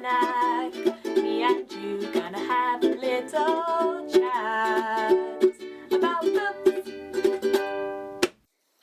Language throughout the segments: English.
almanac. Me and you gonna have a little chat about books.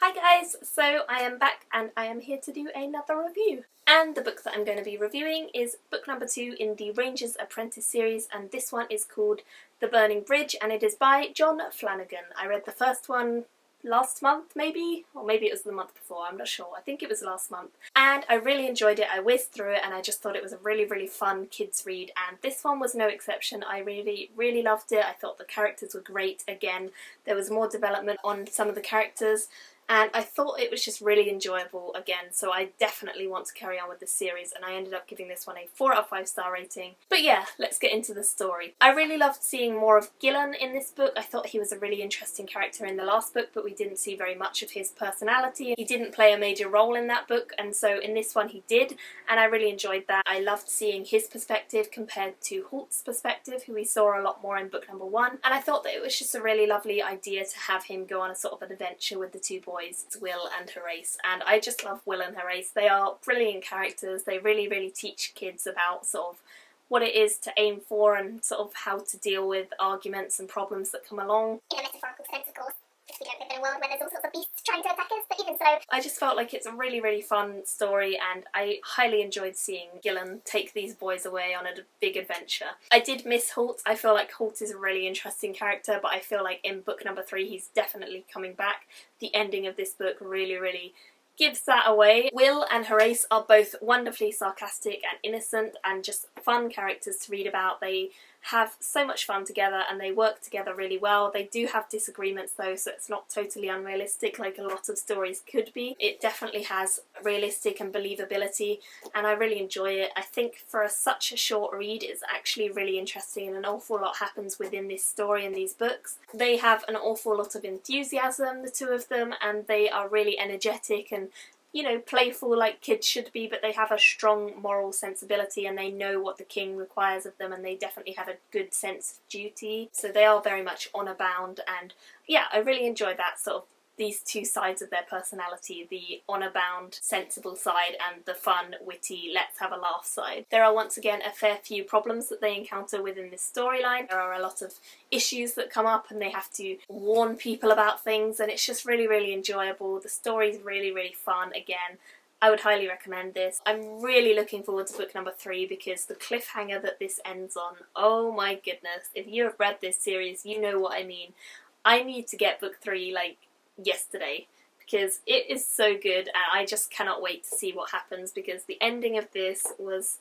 Hi guys, so I am back and I am here to do another review. And the book that I'm going to be reviewing is book number 2 in the Ranger's Apprentice series, and this one is called The Burning Bridge and it is by John Flanagan. I read the first one last month maybe, or maybe it was the month before, I'm not sure. I think it was last month. And I really enjoyed it. I whizzed through it and I just thought it was a really fun kids read, and this one was no exception. I really loved it. I thought the characters were great. Again, there was more development on some of the characters. And I thought it was just really enjoyable again, so I definitely want to carry on with this series, and I ended up giving this one a 4 out of 5 star rating. But yeah, let's get into the story. I really loved seeing more of Gillen in this book. I thought he was a really interesting character in the last book, but we didn't see very much of his personality. He didn't play a major role in that book, and so in this one he did, and I really enjoyed that. I loved seeing his perspective compared to Holt's perspective, who we saw a lot more in book number 1, and I thought that it was just a really lovely idea to have him go on a sort of an adventure with the two boys, Will and Horace, and I just love Will and Horace. They are brilliant characters. They really teach kids about sort of what it is to aim for and sort of how to deal with arguments and problems that come along. In a metaphorical sense, of course, because we don't live in a world where there's all sorts of beasts trying to attack us, but even so, I just felt like it's a really fun story, and I highly enjoyed seeing Gillen take these boys away on a big adventure. I did miss Holt. I feel like Holt is a really interesting character, but I feel like in book number 3 he's definitely coming back. The ending of this book really gives that away. Will and Horace are both wonderfully sarcastic and innocent and just fun characters to read about. They have so much fun together and they work together really well. They do have disagreements though, so it's not totally unrealistic like a lot of stories could be. It definitely has realistic and believability, and I really enjoy it. I think for such a short read it's actually really interesting, and an awful lot happens within this story and these books. They have an awful lot of enthusiasm, the two of them, and they are really energetic and, you know, playful like kids should be, but they have a strong moral sensibility and they know what the king requires of them, and they definitely have a good sense of duty. So they are very much honour bound, and yeah, I really enjoy that sort of these two sides of their personality, the honour-bound, sensible side and the fun, witty, let's have a laugh side. There are once again a fair few problems that they encounter within this storyline. There are a lot of issues that come up and they have to warn people about things, and it's just really enjoyable. The story's really fun. Again, I would highly recommend this. I'm really looking forward to book number 3 because the cliffhanger that this ends on, oh my goodness, if you have read this series you know what I mean. I need to get book 3 like yesterday because it is so good, and I just cannot wait to see what happens, because the ending of this was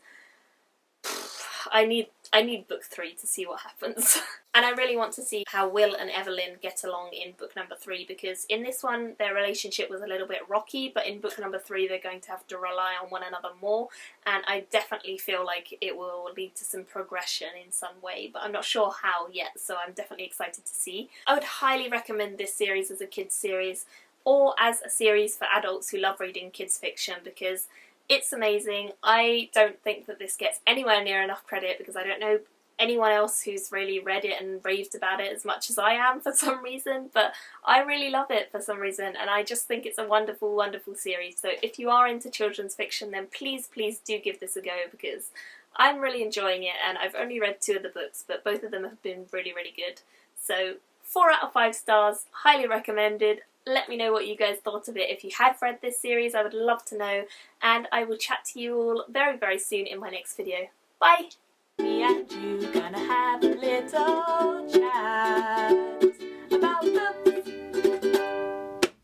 I need book 3 to see what happens. And I really want to see how Will and Evelyn get along in book number 3, because in this one their relationship was a little bit rocky, but in book number 3 they're going to have to rely on one another more, and I definitely feel like it will lead to some progression in some way, but I'm not sure how yet, so I'm definitely excited to see. I would highly recommend this series as a kids series or as a series for adults who love reading kids fiction, because it's amazing. I don't think that this gets anywhere near enough credit, because I don't know anyone else who's really read it and raved about it as much as I am for some reason, but I really love it for some reason, and I just think it's a wonderful series. So if you are into children's fiction, then please do give this a go, because I'm really enjoying it, and I've only read 2 of the books, but both of them have been really good. So 4 out of 5 stars, highly recommended. Let me know what you guys thought of it. If you have read this series, I would love to know, and I will chat to you all very soon in my next video. Bye! Me and you gonna have a little chat.